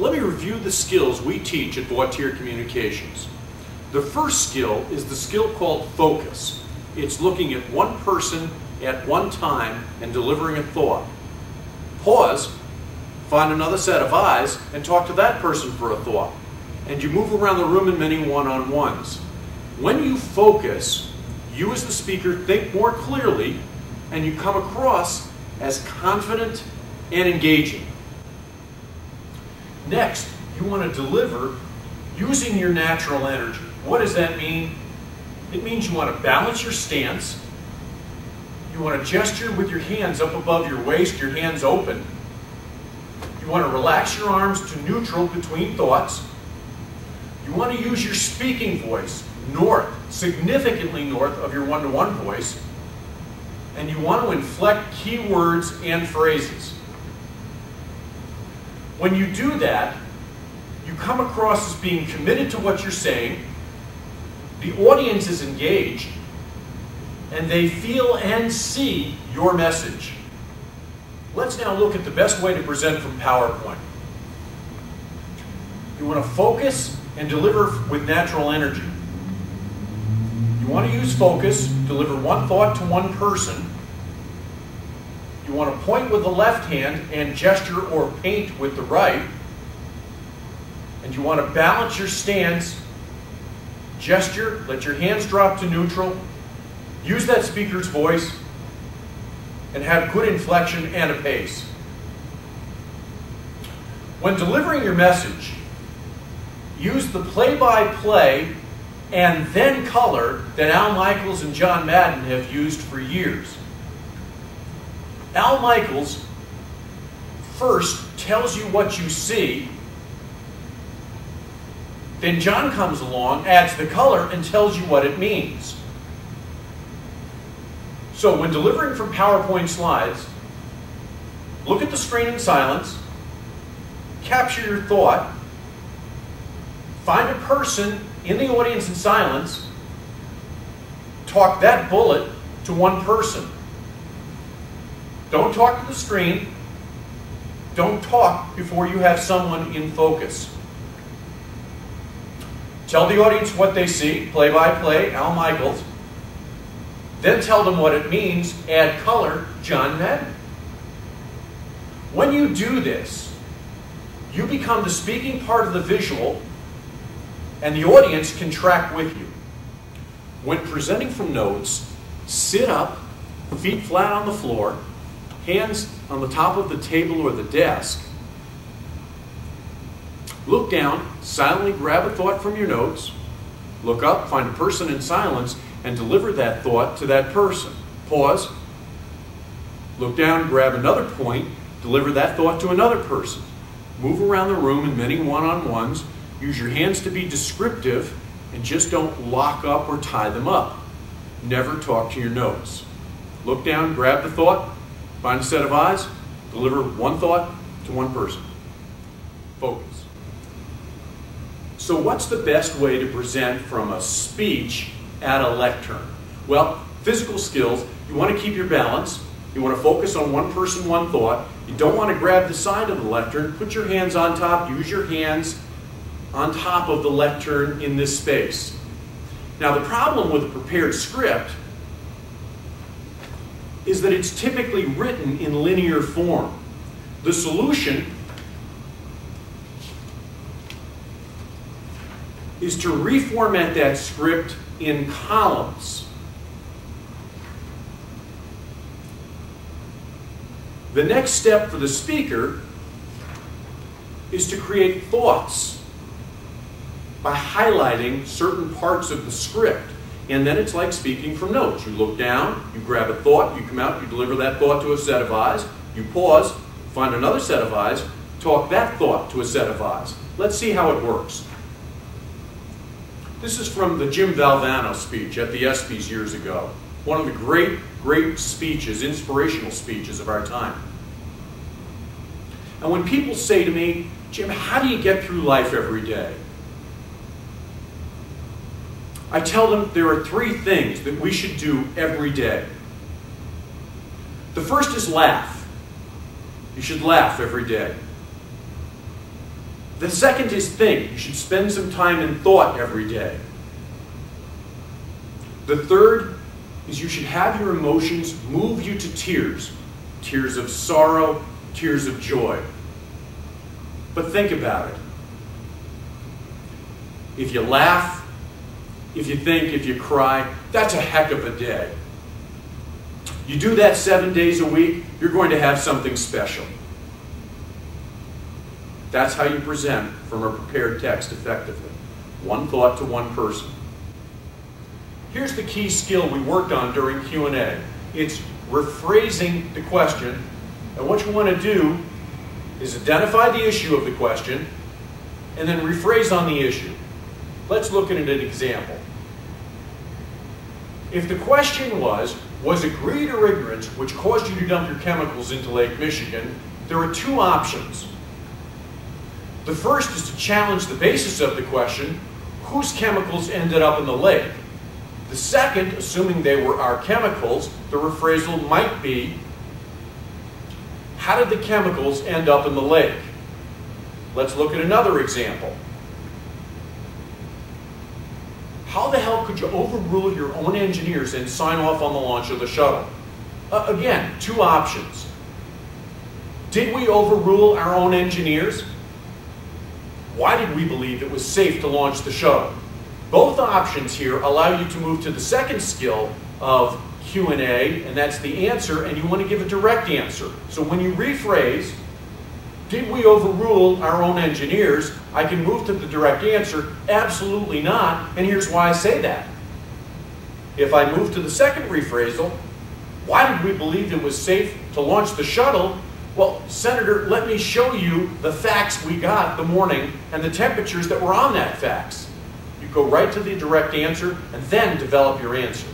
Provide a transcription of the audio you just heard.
let me review the skills we teach at Voitier Communications. The first skill is the skill called focus. It's looking at one person at one time and delivering a thought. Pause, find another set of eyes, and talk to that person for a thought. And you move around the room in many one-on-ones. When you focus, you as the speaker think more clearly, and you come across as confident and engaging. Next, you want to deliver using your natural energy. What does that mean? It means you want to balance your stance. You want to gesture with your hands up above your waist, your hands open. You want to relax your arms to neutral between thoughts. You want to use your speaking voice north, significantly north of your one-to-one voice. And you want to inflect key words and phrases. When you do that, you come across as being committed to what you're saying. The audience is engaged, and they feel and see your message. Let's now look at the best way to present from PowerPoint. You want to focus and deliver with natural energy. You want to use focus, deliver one thought to one person. You want to point with the left hand and gesture or paint with the right. And you want to balance your stance, gesture, let your hands drop to neutral, use that speaker's voice, and have good inflection and a pace. When delivering your message, use the play-by-play and then color that Al Michaels and John Madden have used for years. Al Michaels first tells you what you see, then John comes along, adds the color, and tells you what it means. So when delivering from PowerPoint slides, look at the screen in silence, capture your thought, find a person in the audience in silence, talk that bullet to one person. Don't talk to the screen. Don't talk before you have someone in focus. Tell the audience what they see, play-by-play, Al Michaels. Then tell them what it means, add color, John Madden. When you do this, you become the speaking part of the visual, and the audience can track with you. When presenting from notes, sit up, feet flat on the floor, hands on the top of the table or the desk. Look down, silently grab a thought from your notes, look up, find a person in silence, and deliver that thought to that person. Pause, look down, grab another point, deliver that thought to another person. Move around the room in many one-on-ones, use your hands to be descriptive, and just don't lock up or tie them up. Never talk to your notes. Look down, grab the thought, find a set of eyes, deliver one thought to one person. Focus. So what's the best way to present from a speech at a lectern? Well, physical skills, you want to keep your balance. You want to focus on one person, one thought. You don't want to grab the side of the lectern. Put your hands on top. Use your hands on top of the lectern in this space. Now, the problem with a prepared script is that it's typically written in linear form. The solution is to reformat that script in columns. The next step for the speaker is to create thoughts by highlighting certain parts of the script. And then it's like speaking from notes. You look down, you grab a thought, you come out, you deliver that thought to a set of eyes, you pause, find another set of eyes, talk that thought to a set of eyes. Let's see how it works. This is from the Jim Valvano speech at the ESPYs years ago. One of the great speeches, inspirational speeches of our time. And when people say to me, Jim, how do you get through life every day? I tell them there are three things that we should do every day. The first is laugh. You should laugh every day. The second is think. You should spend some time in thought every day. The third is you should have your emotions move you to tears. Tears of sorrow, tears of joy. But think about it. If you laugh, if you think, if you cry, that's a heck of a day. You do that 7 days a week, you're going to have something special. That's how you present from a prepared text effectively. One thought to one person. Here's the key skill we worked on during Q&A. It's rephrasing the question. And what you want to do is identify the issue of the question and then rephrase on the issue. Let's look at an example. If the question was it greed or ignorance which caused you to dump your chemicals into Lake Michigan, there are two options. The first is to challenge the basis of the question, whose chemicals ended up in the lake? The second, assuming they were our chemicals, the rephrasal might be, how did the chemicals end up in the lake? Let's look at another example. How the hell could you overrule your own engineers and sign off on the launch of the shuttle? Again, two options. Did we overrule our own engineers? Why did we believe it was safe to launch the shuttle? Both options here allow you to move to the second skill of Q&A, and that's the answer, and you want to give a direct answer. So when you rephrase, did we overrule our own engineers? I can move to the direct answer, absolutely not, and here's why I say that. If I move to the second rephrasal, why did we believe it was safe to launch the shuttle? Well, Senator, let me show you the facts we got the morning and the temperatures that were on that fax. You go right to the direct answer and then develop your answer.